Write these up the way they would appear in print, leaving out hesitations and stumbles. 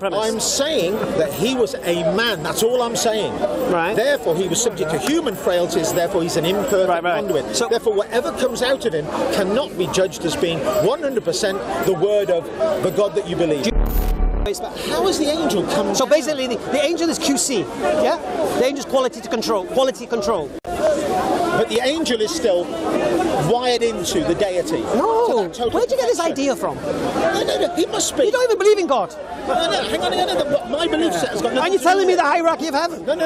I'm saying that he was a man. That's all I'm saying. Right. Therefore, he was subject to human frailties. Therefore, he's an imperfect conduit. So, therefore, whatever comes out of him cannot be judged as being 100% the word of the God that you believe. But how has the angel come? So basically, the angel is QC. Yeah. The angel is quality control. But the angel is still wired into the deity. No. Where'd you get this idea from? No, he must be. You don't even believe in God. No, hang on. My belief set has got nothing. Are you telling me the hierarchy of heaven? No.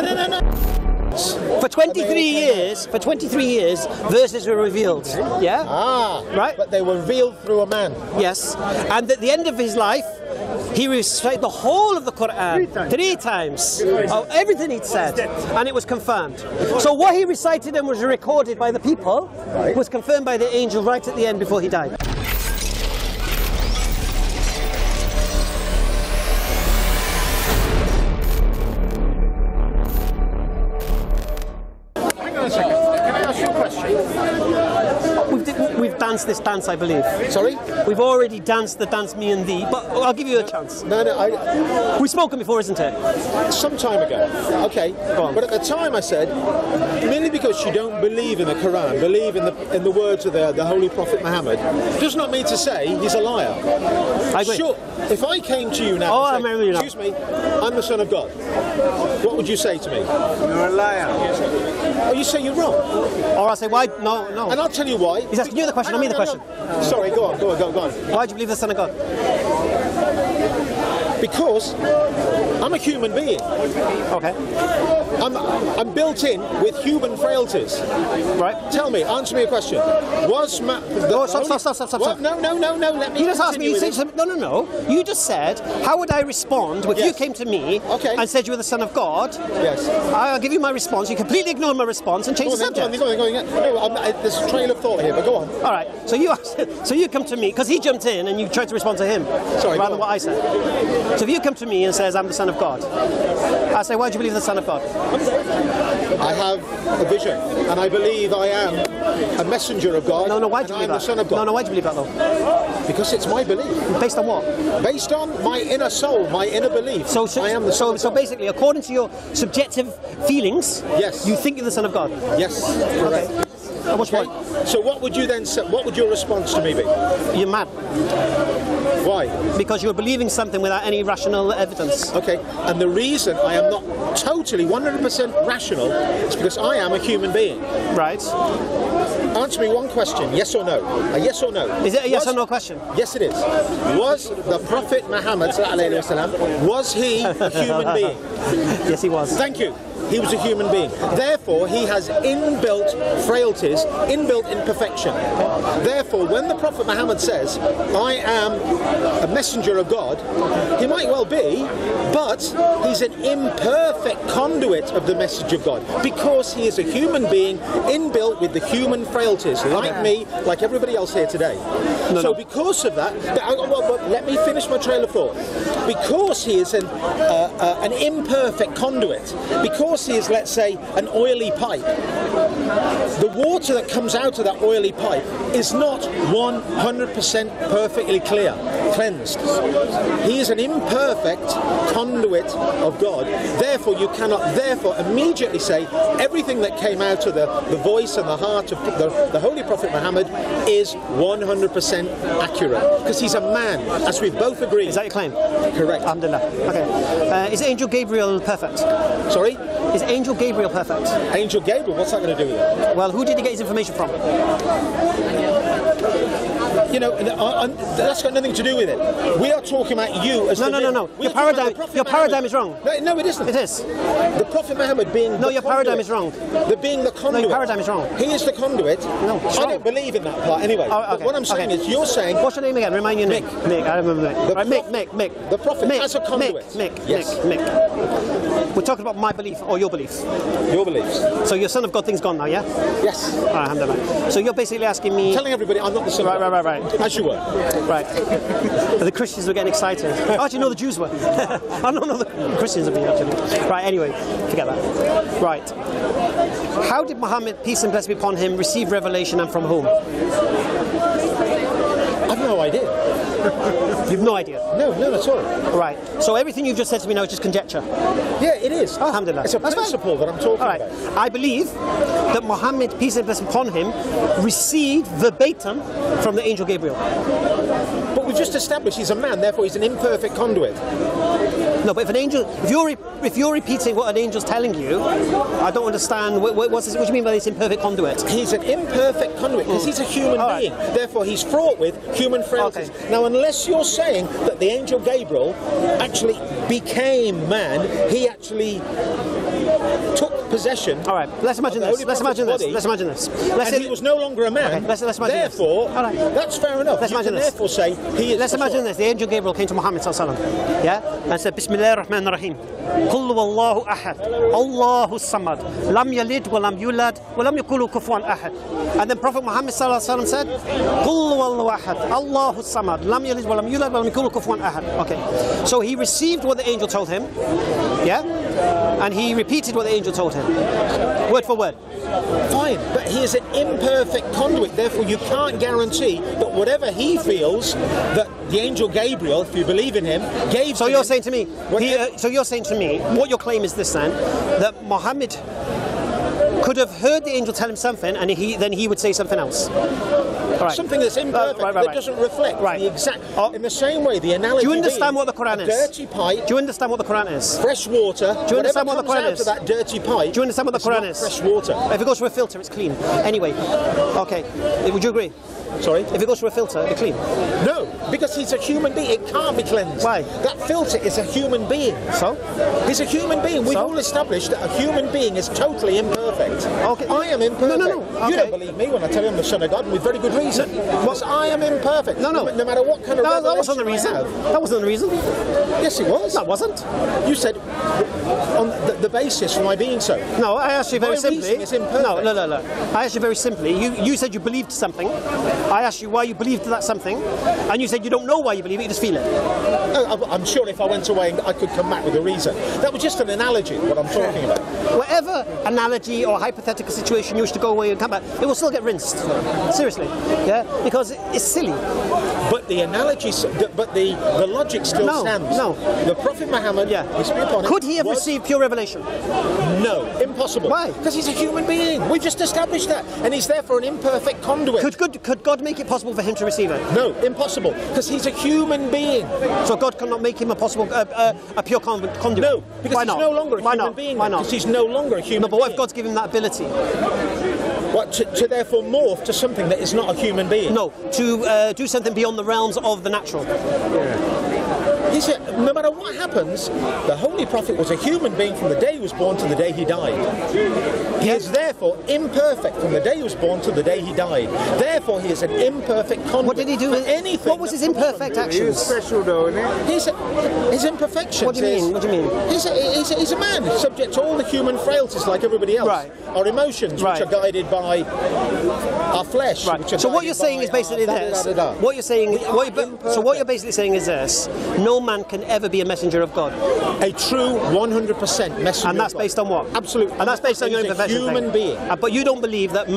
For 23 years, verses were revealed. Yeah? Right? But they were revealed through a man. Yes. And at the end of his life, he recited the whole of the Quran three times of everything he'd said, and it was confirmed. So what he recited and was recorded by the people was confirmed by the angel right at the end before he died. Hang on a second. Can I ask you a question? We've danced this dance, I believe. Sorry? We've already danced the dance, me and thee, but I'll give you a chance. No. We've spoken before, isn't it? Some time ago. Okay. Go on. But at the time I said, merely because you don't believe in the Quran, believe in the words of the Holy Prophet Muhammad, does not mean to say he's a liar. I agree. Sure. If I came to you now and said, excuse me, I'm the Son of God, what would you say to me? You're a liar. Oh, you say you're wrong. Or I'll say, why? No. And I'll tell you why. He's asking you the question, not me the question. Sorry, go on. Why do you believe the Son of God? Because I'm a human being. Okay. I'm built in with human frailties. Right. Tell me, answer me a question. Was Stop. No, let me. You just asked me. No. You just said, how would I respond if you came to me and said you were the Son of God? Yes. I'll give you my response. You completely ignore my response and change the subject. Go on. No, there's a trail of thought here, but go on. All right. So you come to me because he jumped in and you tried to respond to him. Sorry. Rather than what I said. So if you come to me and says I'm the Son of God, I say, why do you believe the Son of God? I have a vision, and I believe I am a messenger of God. No, why do you believe that? I'm the Son of God. No, why do you believe that though? Because it's my belief. Based on what? Based on my inner soul, my inner belief. I am the Son of God. So basically, according to your subjective feelings, yes, you think you're the Son of God. Yes, correct. Okay. At what point? So what would you then say? What would your response to me be? You're mad. Why? Because you're believing something without any rational evidence. Okay, and the reason I am not totally 100% rational is because I am a human being. Right. Answer me one question, yes or no? A yes or no? Is it a yes or no question? Yes, it is. Was the Prophet Muhammad, was he a human being? Yes, he was. Thank you. He was a human being. Therefore, he has inbuilt frailties, inbuilt imperfection. Therefore, when the Prophet Muhammad says, I am a messenger of God, he might well be, but he's an imperfect conduit of the message of God because he is a human being inbuilt with the human frailties, like me, like everybody else here today. Because of that, let me finish my trail of thought. Because he is an imperfect conduit, because he is, let's say, an oily pipe, the water that comes out of that oily pipe is not 100% perfectly cleansed. He is an imperfect conduit of God. Therefore, you cannot immediately say everything that came out of the voice and the heart of the Holy Prophet Muhammad is 100% accurate, because he's a man, as we've both agreed. Is that your claim? Correct. Alhamdulillah. Okay. Is Angel Gabriel perfect? Sorry? Is Angel Gabriel perfect? Angel Gabriel? What's that going to do with it? Well, who did he get his information from? You know, that's got nothing to do with it. We are talking about you as No. Your paradigm is wrong. No, it isn't. It is. The Prophet Muhammad being your paradigm is wrong. Being the conduit. No, your paradigm is wrong. He is the conduit. No, it's I wrong. don't believe in that part anyway. Okay. What I'm saying is, you're saying... What's your name again? Remind your name. Mick. I remember Mick. Mick. The Prophet has a conduit. Mick. We're talking about my belief or your belief? Your beliefs. So your Son of God thing's gone now, yeah? Yes. Alhamdulillah. So you're basically asking me... Telling everybody I'm not the Son of God. Right. As you were. Right. The Christians were getting excited. Actually, no, the Jews were. I don't know the Christians have been actually. Right, anyway, forget that. Right. How did Muhammad, peace and blessing be upon him, receive revelation and from whom? I've no idea. You've no idea. No, none at all. Right. So everything you've just said to me now is just conjecture. Yeah, it is. Oh, alhamdulillah. It's a principle that I'm talking about. I believe that Muhammad, peace and blessing upon him, received verbatim from the angel Gabriel. But we've just established he's a man, therefore he's an imperfect conduit. No, but if an angel, if you're repeating what an angel's telling you, I don't understand. What do you mean by this imperfect conduit? He's an imperfect conduit because he's a human being. Therefore, he's fraught with human frailties. Okay. Now, unless you're saying that the angel Gabriel actually became man, he actually took possession. All right, let's imagine this. Let's imagine this. Let's imagine this. Let's say he was no longer a man. Okay, let's imagine therefore, this. that's fair enough. Let's imagine this. Therefore, say he is. Let's imagine this. The angel Gabriel came to Muhammad sallallahu alaihi wasallam, yeah, and said, "Bismillahir Rahmanir Rahim. Qul huwallahu ahad, Allahu samad, lam yalid wa lam yulad wa lam yakul lahu kufuwan ahad." And then Prophet Muhammad sallallahu alaihi wasallam said, "Qul huwallahu ahad, Allahu samad, lam yalid wa lam yulad wa lam yakul lahu kufuwan ahad." Okay, so he received what the angel told him, yeah, and he repeated what the angel told him, word for word. Fine, but he is an imperfect conduit, therefore you can't guarantee that whatever he feels that the angel Gabriel, if you believe in him, gave so to you're him, saying to me, so you're saying to me, what your claim is this then, that Muhammad could have heard the angel tell him something and then he would say something else. Right. Something that's imperfect, that doesn't reflect the exact. In the same way, the analogy. Do you understand what the Quran is? Dirty pipe. Do you understand what the Quran is? Fresh water. Do you understand what the Quran is? Out of that dirty pipe. Do you understand what the Quran is? Fresh water. If it goes through a filter, it's clean. Anyway, okay. Would you agree? Sorry? If it goes through a filter, it's clean. No, because he's a human being. It can't be cleansed. Why? That filter is a human being. So? He's a human being. We've all established that a human being is totally imperfect. Okay. I am imperfect. No. Okay. You don't believe me when I tell you I'm the Son of God, and with very good reason. Because I am imperfect. No. No matter what kind of that wasn't the reason. That wasn't the reason. Yes, it was. That wasn't. You said on the basis for my being so. No, I asked you very simply. Is imperfect. No. I asked you very simply. You said you believed something. I asked you why you believed that something, and you said you don't know why you believe it, you just feel it. I'm sure if I went away, I could come back with a reason. That was just an analogy, what I'm talking about. Whatever analogy or hypothetical situation you wish to go away and come back, it will still get rinsed. Seriously, yeah, because it's silly. But the analogy, but the logic still stands. No. The Prophet Muhammad, peace be upon him, could he have received pure revelation? No, impossible. Why? Because he's a human being. We've just established that, and he's therefore an imperfect conduit. Could God make it possible for him to receive it? No, impossible. Because he's a human being. So God cannot make him a pure conduit. No, because Why he's not? no longer a Why human not? being. Why not? Because he's no longer a human. No, but what if God's given him that ability? What, to therefore morph to something that is not a human being? No, to do something beyond the realms of the natural. He said, no matter what happens, the Holy Prophet was a human being from the day he was born to the day he died. He is therefore imperfect from the day he was born to the day he died. Therefore, he is an imperfect conduit. What did he do? Anything? What was his imperfect actions? He's special though, isn't he? His imperfections. What do you mean? What do you mean? He's a man, subject to all the human frailties like everybody else. Right. Our emotions, which are guided by our flesh. Right. So what you're saying is basically this. What you're saying. So what you're basically saying is this: no man can ever be a messenger of God. A true 100% messenger. And that's based on what? Absolutely. And that's based on your imperfection. He's a human being. But you don't believe that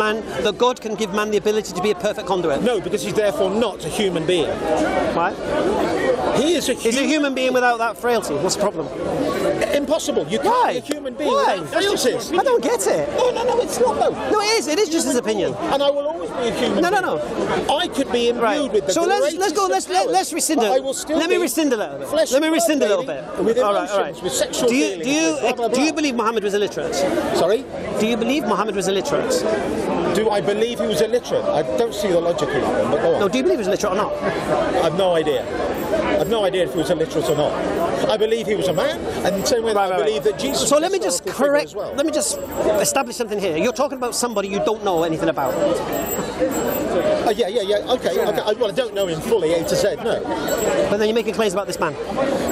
God can give man the ability to be a perfect conduit. No, because he's therefore not a human being. Right? He's a human being without that frailty. What's the problem? Impossible. You can't be a human being without frailties. I don't get it. No, it's not though. No, it is. It is just his opinion. And I will always be a human being. No. I could be imbued with the So let's go. Let's rescind it. Let me rescind a little bit. Let me rescind a little bit. With all emotions, right. with sexual feelings, Do you believe Muhammad was illiterate? Sorry? Do you believe Muhammad was illiterate? Do I believe he was illiterate? I don't see the logic in that one, but go on. No, do you believe he was illiterate or not? I've no idea. I've no idea if he was illiterate or not. I believe he was a man, and in the same way that I believe that Jesus. So let me just correct. Well. Let me just establish something here. You're talking about somebody you don't know anything about. Yeah. Okay. Well, I don't know him fully, A to Z. No. But then you're making claims about this man.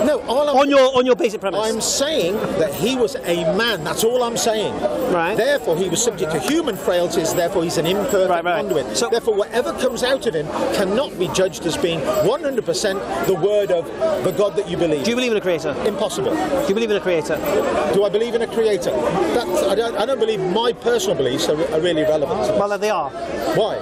No. On your basic premise. I'm saying that he was a man. That's all I'm saying. Right. Therefore, he was subject to human frailties. Therefore, he's an imperfect conduit. So, therefore, whatever comes out of him cannot be judged as being 100% the word of the God that you believe. Do you believe in a creator? Impossible. Do you believe in a creator? Do I believe in a creator? I don't believe my personal beliefs are really relevant. Well, they are. Why?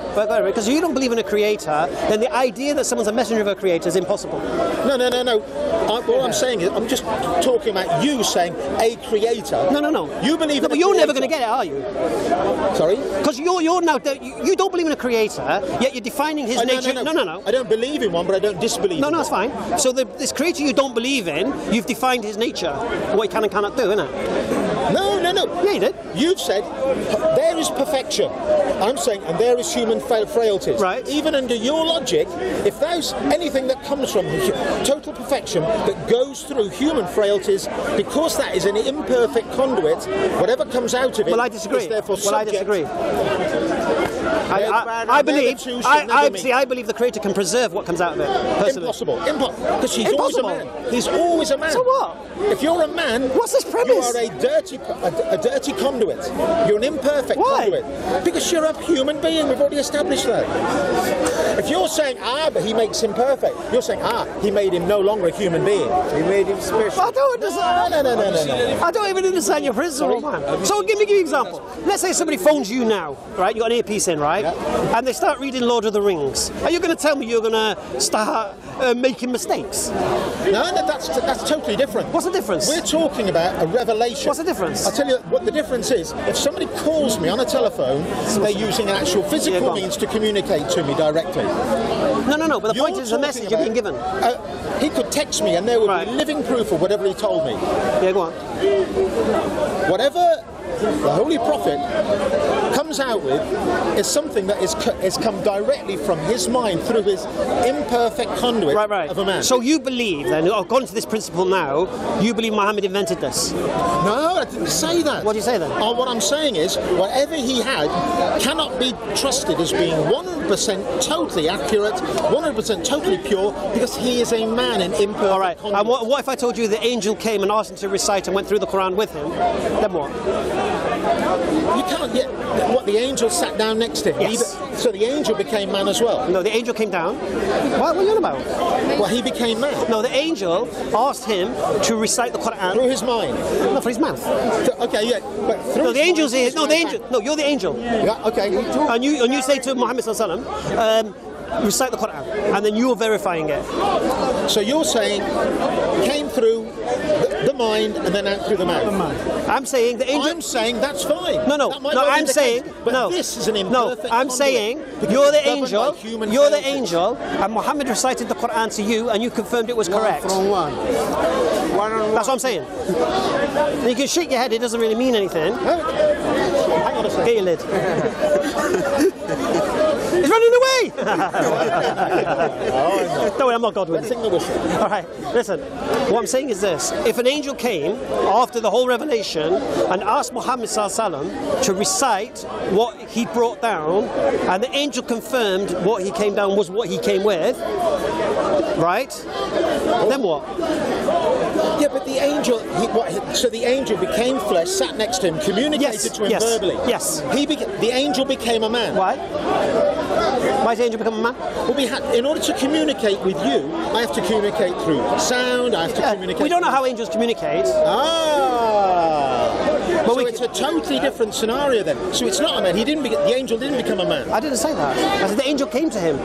Because you don't believe in a creator, then the idea that someone's a messenger of a creator is impossible. No. What I'm saying is, I'm just talking about you saying a creator. No. You believe in a but you're creator. never going to get it, are you? Sorry? Because you're now, you don't believe in a creator, yet you're defining his nature. No. I don't believe in one, but I don't disbelieve in one. No, it's fine. So this creator you don't believe in, you've defined his nature, what he can and cannot do, innit? No. Yeah, you did. You've said there is perfection. I'm saying, and there is human frailties. Right. Even under your logic, if there's anything that comes from total perfection that goes through human frailties, because that is an imperfect conduit, whatever comes out of it I disagree. is therefore I subject. disagree. I believe the creator can preserve what comes out of it. Personally. Impossible. Because he's always a man. He's always a man. So what? If you're a man, what's this premise? You are a dirty conduit. You're an imperfect conduit. Because you're a human being. We've already established that. If you're saying, but he makes him perfect, you're saying, he made him no longer a human being. He made him special. I don't understand. No. I don't even understand your principle, man. So give me an example. Let's say somebody phones you now, right? You got an earpiece in, right? Yeah. And they start reading Lord of the Rings. Are you going to tell me you're going to start making mistakes? No, that's totally different. What's the difference? We're talking about a revelation. What's the difference? I'll tell you what the difference is. If somebody calls me on a telephone, they're using an actual physical means to communicate to me directly. No, but the point is the message you're being given. He could text me and there would be living proof of whatever he told me. Yeah, go on. Whatever the Holy Prophet comes out with is something that is come directly from his mind through his imperfect conduit of a man. So you believe then, according to this principle now, you believe Muhammad invented this? No, I didn't say that. What do you say then? What I'm saying is, whatever he had cannot be trusted as being 100% totally accurate, 100% totally pure, because he is a man in imperfect conduit. And what if I told you the angel came and asked him to recite and went through the Quran with him? Then what? You can't get what the angel sat down next to him. Yes. So the angel became man as well. No, the angel came down. What are you on about? Well, he became man. No, the angel asked him to recite the Quran through his mind. No, through his mouth. Okay, yeah. But through no, the angel's here. No, the angel. No, you're the angel. Yeah. Okay. And you say to Muhammad sallallahu alaihi wasallam, recite the Quran, and then you're verifying it. So you're saying came through the mind and then out through the mouth. I'm saying the angel. I'm saying that's fine. No. I'm saying but this is an imperfect. No, I'm saying you're the angel. You're the angel, and Muhammad recited the Quran to you, and you confirmed it was correct. One. That's what I'm saying. You can shake your head; it doesn't really mean anything. Hang on a second. Get your lid. He's running away! Don't worry, I'm not God with you. Sing the whistle. All right, listen. What I'm saying is this. If an angel came after the whole revelation and asked Muhammad ﷺ to recite what he brought down, and the angel confirmed what he came down was what he came with, right? Then what? Yeah, but the angel, so the angel became flesh, sat next to him, communicated to him verbally. Yes. The angel became a man. Why? Why did the angel become a man? Well, in order to communicate with you, I have to communicate through sound, I have to communicate... We don't know how angels communicate. But so it's a totally different scenario then. So it's not a man. The angel didn't become a man. I didn't say that. I said the angel came to him.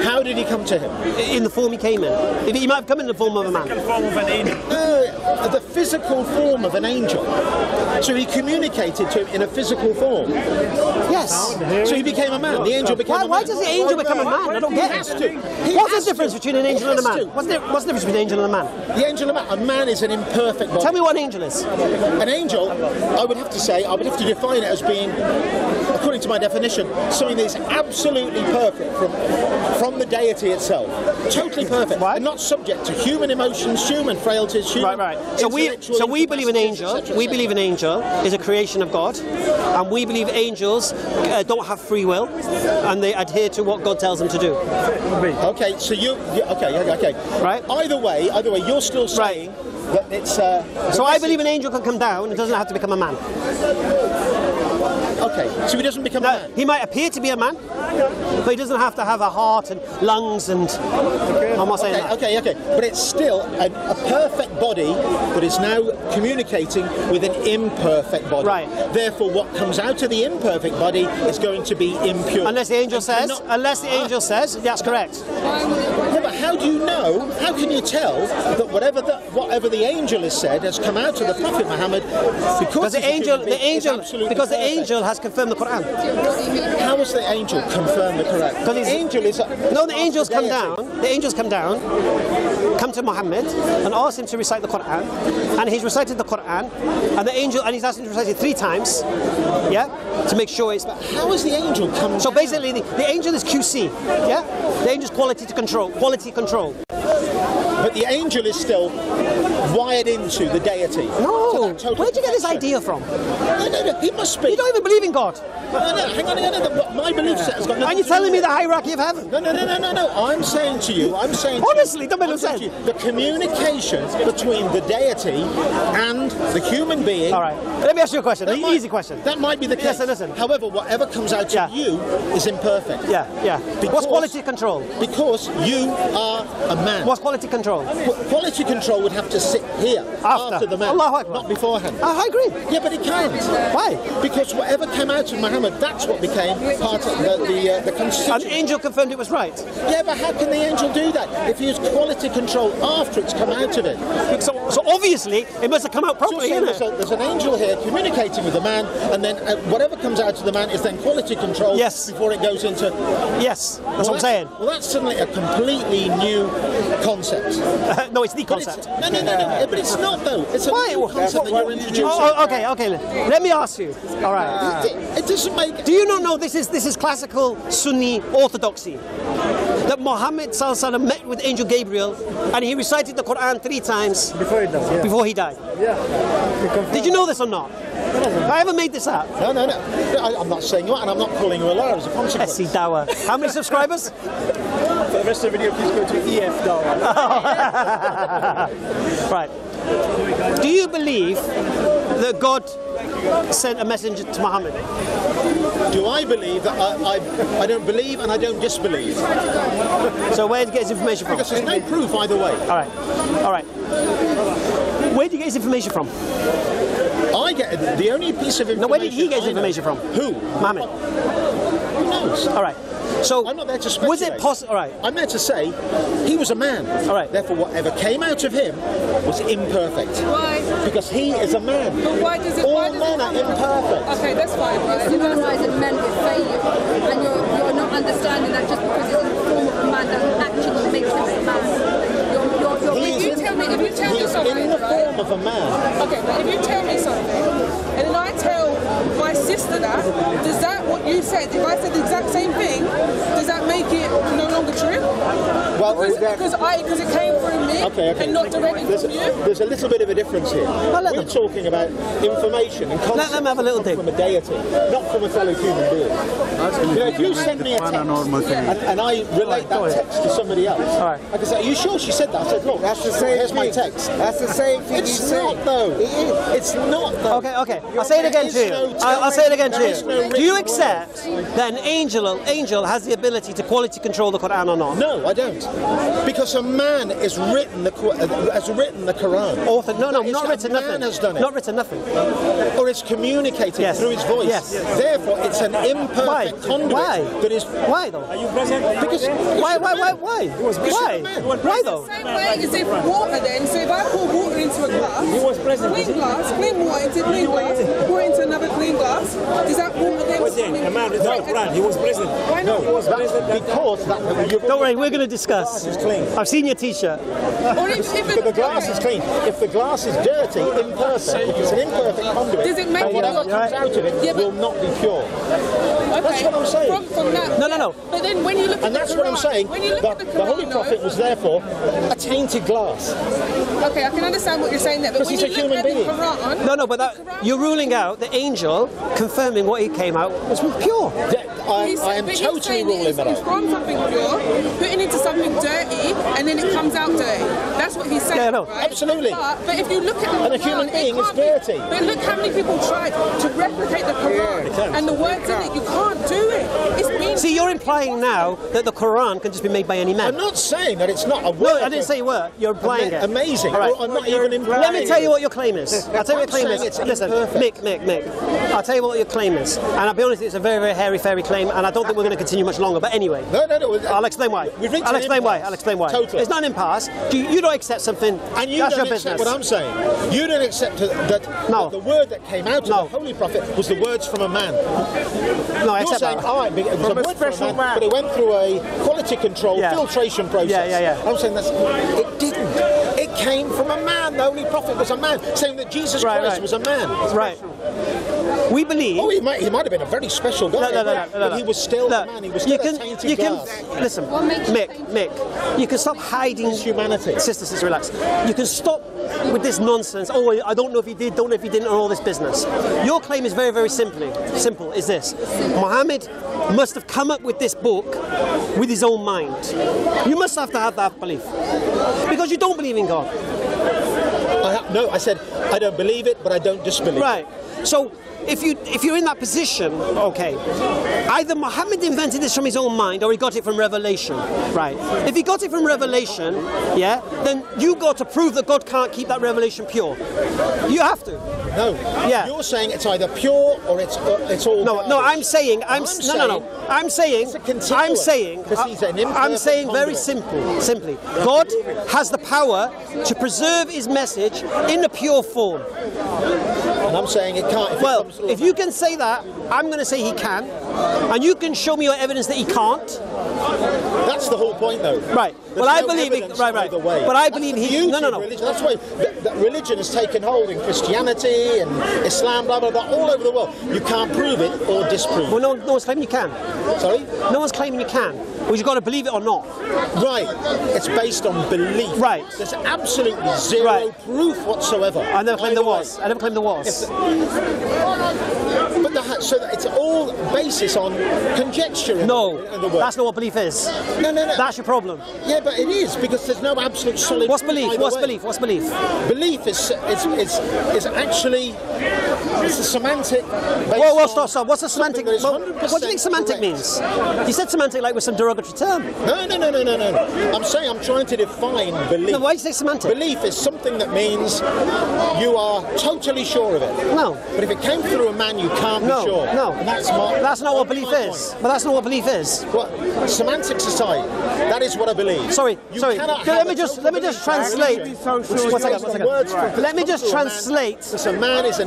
How did he come to him? In the form he came in. He might have come in the form of a man. The physical form of an angel. So he communicated to him in a physical form. Yes. So he became a man. The angel became a man. Why does the angel become a man? I don't get it. What's the difference between an angel and a man? What's the difference between an angel and a man? The angel and a man is an imperfect body. Tell me what an angel is. An angel, I would have to define it as being, according to my definition, something that is absolutely perfect from the deity itself. Totally perfect. Right. And not subject to human emotions, human frailties, human... Right. So we believe an angel. We believe an angel is a creation of God, and we believe angels don't have free will, and they adhere to what God tells them to do. Okay, so okay. Right. Either way, you're still saying that it's. So I believe an angel can come down. It doesn't have to become a man. Okay, so he doesn't become a man. He might appear to be a man, but he doesn't have to have a heart and lungs and... I'm not saying that. Okay. But it's still a perfect body that is now communicating with an imperfect body. Right. Therefore, what comes out of the imperfect body is going to be impure. Unless the angel says, that's correct. Yeah, but how do you know? How can you tell that whatever the angel has said has come out of the Prophet Muhammad? Because the angel has confirmed the Quran. How has the angel confirmed the Quran? Because the angel is. The angels come down. The angels come to Muhammad and ask him to recite the Quran, and he's recited the Quran, and he's asked him to recite it 3 times, to make sure it's. But how has the angel come? So basically, the angel is QC, the angel's quality control. But the angel is still wired into the deity. No, where'd you get this idea from? No, he must be. You don't even believe in God. No, hang on. My belief set has got nothing. Are you telling me the hierarchy of heaven? No. I'm saying to you, honestly, don't make no sense. The communication between the deity and the human being. All right, let me ask you a question. An easy question. That might be the case. Listen. However, whatever comes out of you is imperfect. Yeah. What's quality control? Because you are a man. What's quality control? Quality control would have to sit here after the man, not beforehand. I agree. Yeah, but it can't. Why? Because whatever came out of Muhammad, that's what became part of the constitution. An angel confirmed it was right. Yeah, but how can the angel do that if he has quality control after it's come out of it? So obviously it must have come out properly, isn't it? There's an angel here communicating with the man, and then whatever comes out of the man is then quality control before it goes into... Yes, that's what I'm saying. Well, that's suddenly a completely new concept. No, it's the concept. No, but it's not, though. It's a new concept that you're introducing. Okay. Let me ask you. All right. It doesn't make... Do you not know this is classical Sunni orthodoxy? That Muhammad ﷺ met with Angel Gabriel and he recited the Quran 3 times before he died. Yeah. Did you know this or not? I haven't made this up. No. I'm not saying that, and I'm not calling you a liar as a consequence. EFDawah. How many subscribers? For the rest of the video, please go to EFDawah. Right. Do you believe that God sent a messenger to Muhammad? Do I believe that I don't believe and I don't disbelieve? So where did you get his information from? Because there's no proof either way. All right. Where did you get his information from? I get the only piece of information. No, where did he get his information from? Who? Muhammad. Who knows? All right. So I'm not there to speculate. Was it possible? All right. I'm there to say he was a man. All right. Therefore, whatever came out of him was imperfect. Why? Because he is a man. But why does it? All men are imperfect. Okay, that's fine. Right? Humanising men with failure, and you're not understanding that just because it's a form of a man doesn't actually make him a man. If you tell me something, in the form of a man. Okay, but if you tell me something, and then I tell my sister that, does that what you said? If I said the exact same thing, does that make it no longer true? Well, because it came from me and not directly from you. There's a little bit of a difference here. We're talking about information and concepts. Let them have a little from a deity, not from a fellow human being. If you send me a text and I relate that text to somebody else, I can say, "Are you sure she said that?" I said, "Look, that's the same here's thing. My text." That's the same thing. It's not though. It's not though. Okay. I'll say it again to you. I'll say it again to you. Do you accept that an angel has the ability to quality control the Quran or not? No, I don't. Because a man has written the Quran. Not written nothing. Has done it. Not written nothing. Or it's communicated through his voice. Yes. Therefore, it's an imperfect conduit. Why? That is. Why though? Are you present? Because why? Why though? Same way as if water then. So if I pour water into a glass, He was present. clean water into clean glass, pour into another clean glass, does that water then? A man is not Quran. He was present. Why not? He was present. because Don't worry, we're going to discuss. It's clean. I've seen your T-shirt. Or if the glass is clean. If the glass is dirty, imperfect, if it's an imperfect conduit, does it make then whatever comes out of it will not be pure. That's what I'm saying. From that, No. But then when you look at That's the what I'm Quran, saying. when you look at the The Holy Quran, Prophet was therefore a tainted glass. Okay, I can understand what you're saying there, but Because when he's you a look human at the being. Quran, No, but you're ruling out the angel confirming what he came out was pure. I am totally ruling that it's out. from something pure, putting into something dirty, and then it comes out dirty. That's what he's saying. Yeah, no. Right? Absolutely. But if you look at the And a Quran, human being is dirty. But look how many people tried to replicate the Quran and the words in it. You can't do it. It's meaningless. See, you're implying now that the Quran can just be made by any man. I'm not saying that it's not a word. No, I didn't say you were. You're implying it. Amazing. All right. Well, I'm not even implying. Let me tell you what your claim is. I'll tell you what your claim I'm saying is. it's Listen, imperfect. Mick. I'll tell you what your claim is. And I'll be honest, it's a very, very hairy-fairy claim, and I don't think we're going to continue much longer. But anyway. No. I'll explain why. I'll explain why. Totally. It's not an impasse. You don't accept something. And you that's don't your accept business. what I'm saying. You don't accept that the word that came out of the Holy Prophet was the words from a man. No, I You're accept saying, that. all right, it was a word from a man, but it went through a quality control filtration process. Yeah. I'm saying it didn't. It came from a man. The Holy Prophet was a man, saying that Jesus Christ was a man. Right. We believe. Oh, he might have been a very special guy, but he was still a man. He was still a tainted glass. Listen, Mick, you can stop hiding humanity. Sister, relax. You can stop with this nonsense. Oh, I don't know if he did, don't know if he didn't, and all this business. Your claim is very, very simple. Is this: Muhammad must have come up with this book with his own mind. You must have to have that belief because you don't believe in God. No, I said I don't believe it, but I don't disbelieve. Right. So if you're in that position, okay, either Muhammad invented this from his own mind or he got it from revelation, right? If he got it from revelation, then you got to prove that God can't keep that revelation pure. You have to. No. Yeah. You're saying it's either pure or it's all. No. I'm saying very simply, God has the power to preserve His message in a pure form. And I'm saying it can't. If you can say that, I'm going to say He can, and you can show me your evidence that He can't. That's the whole point, though. Right. Well, I believe it. Right. But I believe He. No. Religion. That's why religion has taken hold in Christianity and Islam, blah blah blah, all over the world. You can't prove it or disprove. Well, no one's claiming you can. Sorry? No one's claiming you can. Well, you've got to believe it or not. Right. It's based on belief. Right. There's absolutely zero proof whatsoever. I never claimed there was. But so that it's all basis on conjecture. No, that's not what belief is. No. That's your problem. Yeah, but it is because there's no absolute solid. What's belief? What's belief? Belief is actually it's a semantic. Whoa, stop. What's a semantic? What do you think semantic means? You said semantic like with some derogatory term. No. I'm trying to define belief. No, why do you say semantic? Belief is something that means you are totally sure of it. No. But if it came through a man, you can't be sure. No. And that's not what belief is. But that's not what belief is. What? Semantics aside, that is what I believe. Sorry. Let me just translate.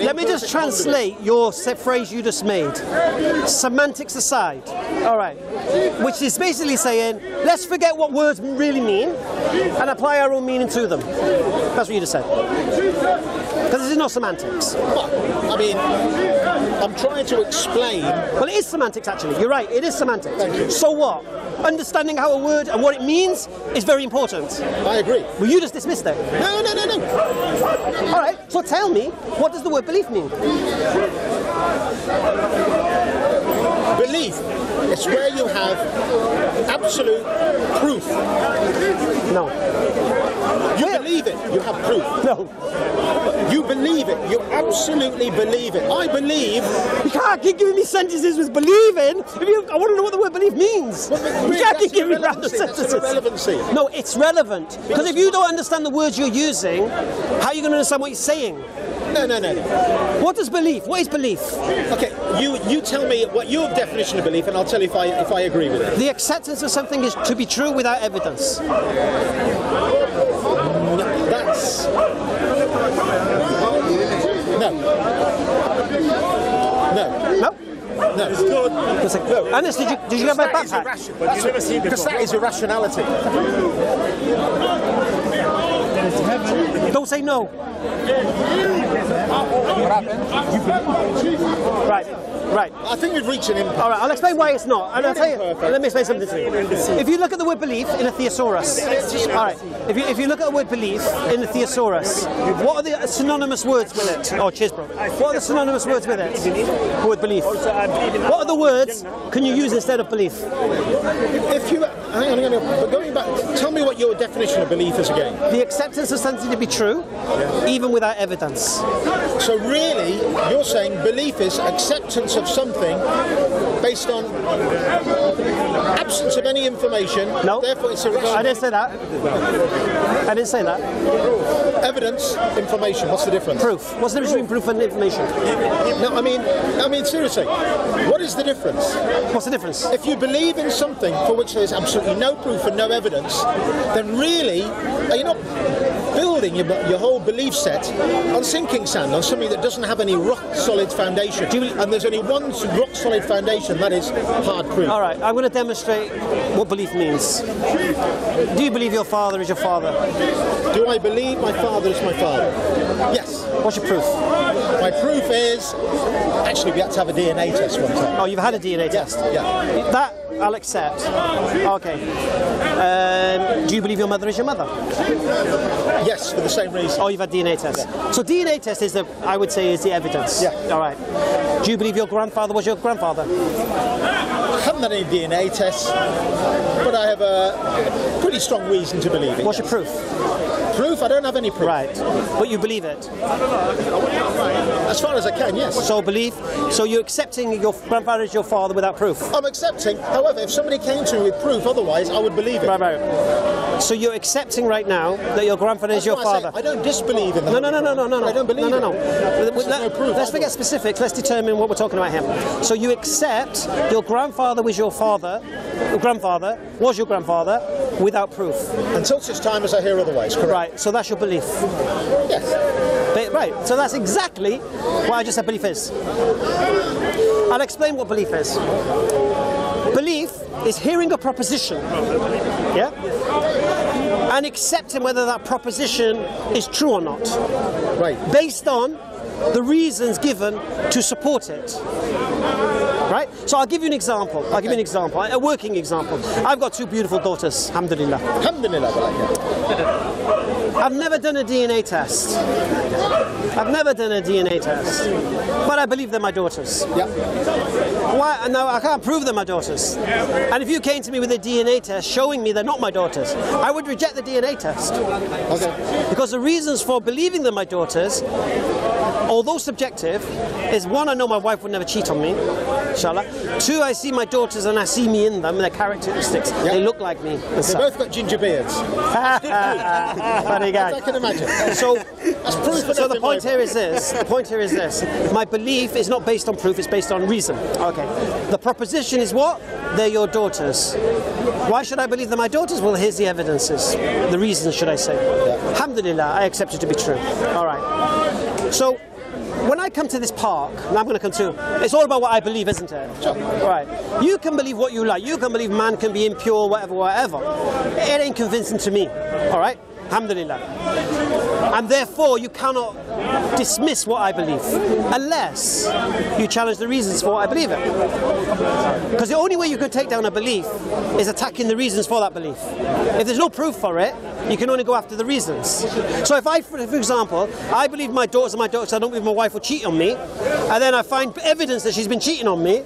Let me just translate your phrase you just made. Semantics aside. All right. Which is basically saying, let's forget what words really mean and apply our own meaning to them. That's what you just said. Because this is not semantics. I mean, I'm trying to explain. Well, it is semantics, actually. You're right. It is semantics. Thank you. So what? Understanding how a word and what it means is very important. I agree. Well, you just dismissed it. No. All right. So tell me, what does the word belief mean? Belief. It's where you have absolute proof. No. You believe it. You have proof. No. You believe it. You absolutely believe it. I believe. You can't keep giving me sentences with believing. I want to know what the word believe means. Well, you can't keep giving me random sentences. Irrelevancy. No, it's relevant. Because if you don't understand the words you're using, how are you going to understand what you're saying? No. What is belief? What is belief? Okay, you tell me what your definition of belief, and I'll tell you if I agree with it. The acceptance of something is to be true without evidence. That's no. Anis, did you get my backpack? Because that is irrationality. Don't say no. What happened? Right. I think we've reached an impasse. All right, I'll explain why it's not. And I'll tell you. Let me explain something to you. If you look at the word belief in a thesaurus, all right. If you look at the word belief in the thesaurus, what are the synonymous words with it? Oh, cheers, bro. What are the synonymous words with it? The word belief. What other words can you use instead of belief? If you, hang on, but going back, tell me what your definition of belief is again. The acceptance acceptance of something to be true, even without evidence. So really, you're saying belief is acceptance of something based on absence of any information. No, therefore it's irrational. I didn't say that. I didn't say that. Evidence, information. What's the difference? Proof. What's the difference between proof and information? No, I mean, seriously, what is the difference? What's the difference? If you believe in something for which there's absolutely no proof and no evidence, then really, are you not building your whole belief set on sinking sand, on something that doesn't have any rock-solid foundation? And there's only one rock-solid foundation, that is hard proof. All right, I'm going to demonstrate what belief means. Do you believe your father is your father? Do I believe my father is my father? Yes. What's your proof? My proof is... Actually, we had to have a DNA test one time. Oh, you've had a DNA test? Yeah. That I'll accept. Okay. Do you believe your mother is your mother? Yes, for the same reason. Oh, you've had DNA test. Yeah. So DNA test is I would say, is the evidence. Yeah. All right. Do you believe your grandfather was your grandfather? I haven't done any DNA tests, but I have a pretty strong reason to believe it. What's your proof? Proof? I don't have any proof. Right. But you believe it? As far as I can, yes. So belief. So you're accepting your grandfather is your father without proof? I'm accepting. However, if somebody came to me with proof otherwise, I would believe it. Right. So you're accepting right now that your grandfather is your father? I don't disbelieve in that. No. I don't believe it. No. No proof. Let's forget specifics. Let's determine what we're talking about here. So you accept your grandfather was your father, your grandfather was your grandfather, without proof? Until such time as I hear otherwise, correct. Right, so that's your belief? Yes. Right, so that's exactly what I just said belief is. I'll explain what belief is. Belief is hearing a proposition, yeah, and accepting whether that proposition is true or not. Right. Based on the reasons given to support it. Right? So I'll give you an example. A working example. I've got two beautiful daughters, alhamdulillah. I've never done a DNA test. But I believe they're my daughters. Yeah. Why? No, I can't prove they're my daughters. And if you came to me with a DNA test showing me they're not my daughters, I would reject the DNA test. Okay. Because the reasons for believing they're my daughters, although subjective, is one, I know my wife would never cheat on me, inshallah. Two, I see my daughters and I see me in them, their characteristics. Yeah. They look like me. They both got ginger beards. Funny guy. I can imagine. So the point here is this. My belief is not based on proof, it's based on reason. Okay. The proposition is what? They're your daughters. Why should I believe they're my daughters? Well, here's the evidences. The reasons, should I say. Yeah. Alhamdulillah, I accept it to be true. All right. So, when I come to this park, and I'm going to come to, it's all about what I believe, isn't it? Sure. Right. You can believe what you like. You can believe man can be impure, whatever. It ain't convincing to me. All right? Alhamdulillah. And therefore, you cannot dismiss what I believe unless you challenge the reasons for what I believe it. Because the only way you can take down a belief is attacking the reasons for that belief. If there's no proof for it, you can only go after the reasons. So if I, for example, I believe my daughters are my daughters, I don't believe my wife will cheat on me, and then I find evidence that she's been cheating on me,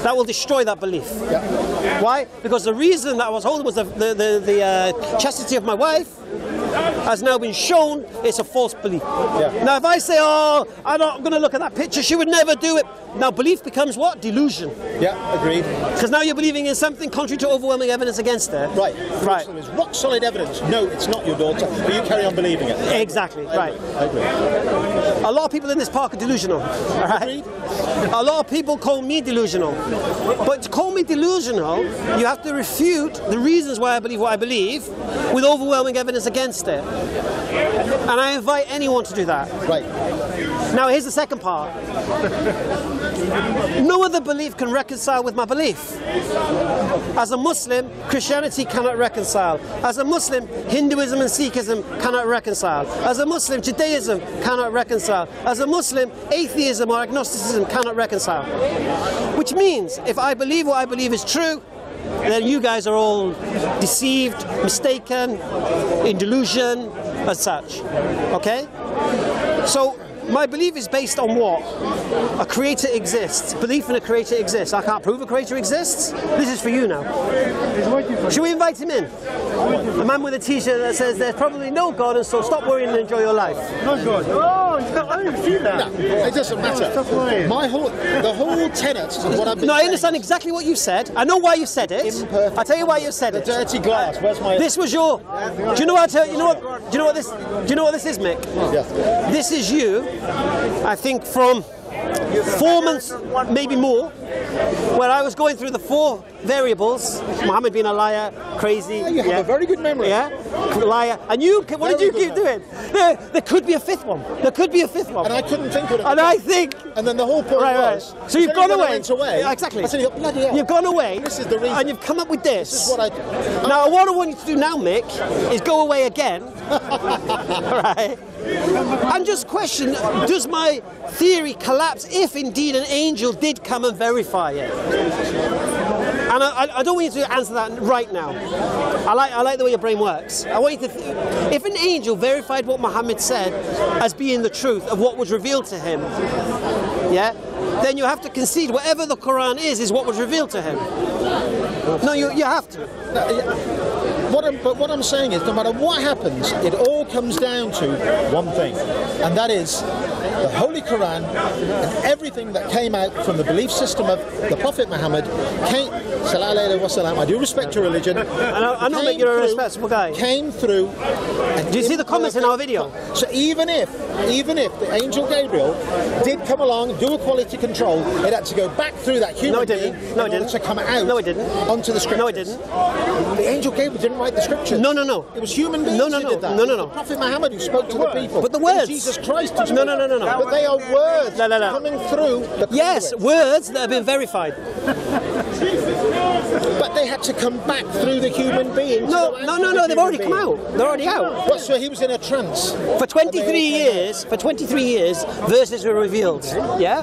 that will destroy that belief. Yeah. Why? Because the reason that I was holding was the chastity of my wife has now been shown it's a false belief. Yeah. Now if I say, oh, I'm going to look at that picture, she would never do it. Now belief becomes what? Delusion. Yeah, agreed. Because now you're believing in something contrary to overwhelming evidence against it. Right. There's rock solid evidence. No, it's not your daughter, but you carry on believing it. Exactly, I agree. A lot of people in this park are delusional. All right? Agreed. A lot of people call me delusional. But to call me delusional, you have to refute the reasons why I believe what I believe with overwhelming evidence against it. And I invite anyone to do that. Right. Now here's the second part. No other belief can reconcile with my belief. As a Muslim, Christianity cannot reconcile. As a Muslim, Hinduism and Sikhism cannot reconcile. As a Muslim, Judaism cannot reconcile. As a Muslim, atheism or agnosticism cannot reconcile. Which means, if I believe what I believe is true, then you guys are all deceived, mistaken, in delusion, as such. Okay? So, My belief is based on what? A creator exists. Belief in a creator exists. I can't prove a creator exists. This is for you now. Should we invite him in? A man with a t-shirt that says there's probably no God, and so stop worrying and enjoy your life. No God. Oh, I didn't see that. No, it doesn't matter. The whole tenet of what I've been No, I saying, understand exactly what you said. I know why you said it. Imperfect. I'll tell you why you said it. The dirty glass. Where's my? This was your. Do you know what? Do you know what this? Do you know what this is, Mick? Yeah. This is you. I think from 4 months, maybe more, where I was going through the 4 variables. Muhammad being a liar, crazy. You have a very good memory. Yeah, liar. And you, what did you keep doing? There could be a 5th one. There could be a 5th one. And I couldn't think of it. And I think. And then the whole point was. So you've gone away. Yeah, exactly. I said, bloody hell. You've gone away. This is the reason. And you've come up with this. This is what Now, what I want you to do now, Mick, is go away again. Right? And just question, does my theory collapse if indeed an angel did come and verify it? And I don't want you to answer that right now. I like the way your brain works. I want you to if an angel verified what Muhammad said as being the truth of what was revealed to him, yeah, then you have to concede whatever the Quran is what was revealed to him. No, you have to. But what I'm saying is, no matter what happens, it all comes down to one thing, and that is the Holy Quran and everything that came out from the belief system of the Prophet Muhammad came. I do respect your religion. I'm not making you a respectable guy. Came through. Do you see the comments in our video? So even if the angel Gabriel did come along, do a quality control, it had to go back through that human being in order to come out onto the scriptures. No, it didn't. The angel Gabriel didn't write the scriptures. No. It was human beings who did that. No. The Prophet Muhammad who spoke to the people. But the words. Jesus Christ who spoke. No. But they are words coming through the Yes, words that have been verified. But they had to come back through the human being. No, they've already come out. They're already out. What, so he was in a trance? For 23 years, verses were revealed. Yeah?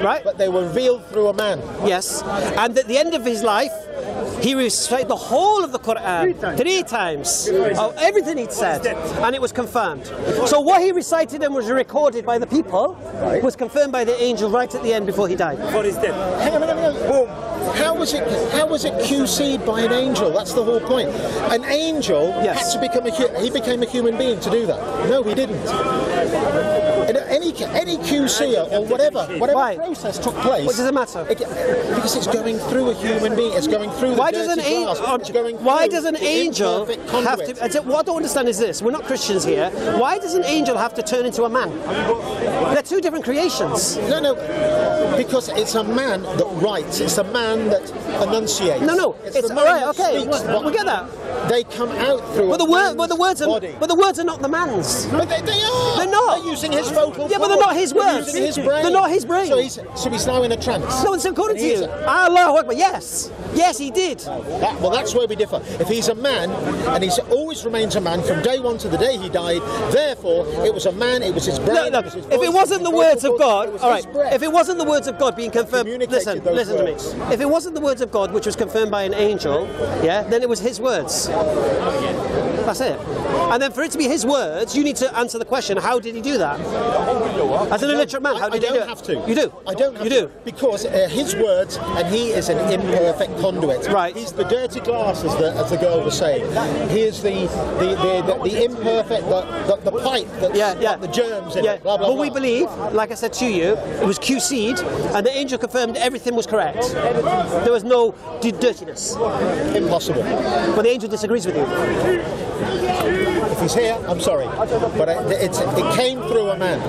Right? But they were revealed through a man. Yes. And at the end of his life, he recited the whole of the Quran 3 times of everything he'd said, and it was confirmed. So what he recited and was recorded by the people was confirmed by the angel right at the end before he died. Before he's dead. Hang on. Boom. How was it QC'd by an angel? That's the whole point. An angel had to become he became a human being to do that. No, he didn't. Any QC or whatever process took place. What does it matter? Because it's going through a human being. It's going through the dirty glass. Why does an angel have to? What I don't understand is this: we're not Christians here. Why does an angel have to turn into a man? They're 2 different creations. No, because it's a man that writes. It's a man that enunciates. No. It's all right. Okay, we get that. They come out through. But the words are not the man's. But they are. They're not. They're using his vocal. Yeah, but they're not his words. They're using his brain. They're not his brain. So he's now in a trance. No, it's according to you. Allahu Akbar. Yes, he did. Well, that's where we differ. If he's a man, and he always remains a man from day one to the day he died, therefore it was a man. It was his brain. Look, if it wasn't the words of God, all right. If it wasn't the words of God being confirmed, listen to me. If it wasn't the words of God which was confirmed by an angel, then it was his words. That's it. And then for it to be his words, you need to answer the question: how did he do that? As an illiterate man, how did he do it? I don't have to. You do. I don't have you to. Do. Because his words, and he is an imperfect conduit. Right. He's the dirty glass, as the girl was saying. He is the imperfect, the pipe that's got the germs in it. Blah, blah, but blah. we believe, like I said to you, it was QC'd, and the angel confirmed everything was correct. There was no dirtiness. Impossible. But the angel disagrees with you. If he's here, I'm sorry, but it came through a man.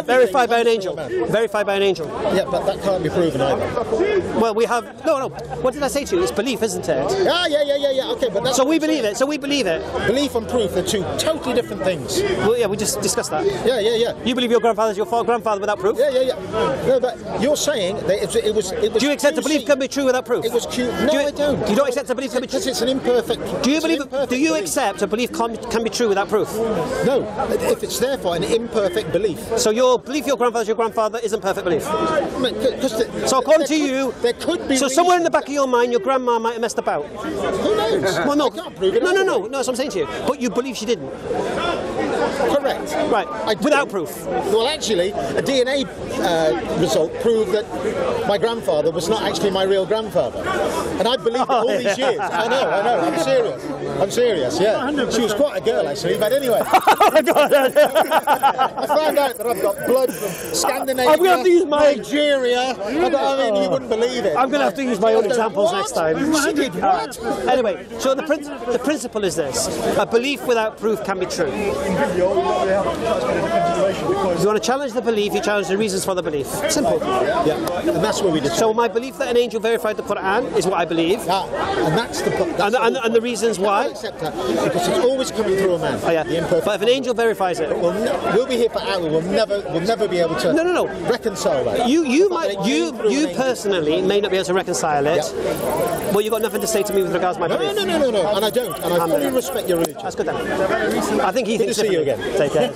Verified by an angel. Verified by an angel. Yeah, but that can't be proven either. Well, we have no. What did I say to you? It's belief, isn't it? Yeah. Okay, but that's so we believe it. So we believe it. Belief and proof are 2 totally different things. Well, yeah, we just discussed that. Yeah. You believe your grandfather's your grandfather without proof? Yeah. No, but you're saying that it was. Do you accept a belief can be true without proof? It was No, I don't. You don't accept a belief can be true because it's an imperfect. Do you accept a belief can be true without proof? No, if it's therefore an imperfect belief. So your belief your grandfather's your grandfather isn't perfect belief. So according to you, there could be. So somewhere in the back of your mind, your grandma might have messed about. Who knows? Well, no. I can't prove it. No. That's what I'm saying to you. But you believe she didn't. Correct. Right. Without proof. Well, actually, a DNA result proved that my grandfather was not actually my real grandfather. And I believed it all these years. I know, I'm serious, yeah. She was quite a girl, actually, but anyway. I found out that I've got blood from Scandinavia, Nigeria. I mean, you wouldn't believe it. I'm going to have to use my own examples next time. She did what? Anyway, so the principle is this. A belief without proof can be true. If you want to challenge the belief, you challenge the reasons for the belief. Simple. Yeah, and that's where we disagree. So my belief that an angel verified the Quran is what I believe. And that's the and the reasons why. I accept that because it's always coming through a man. Oh, yeah. But if an angel verifies it, we'll be here for hours. We'll never be able to reconcile that. You personally may not be able to reconcile it. But you've got nothing to say to me with regards to my belief. No, and I don't. And I fully respect your religion. That's good then. I think he thinks to see you again. Take care.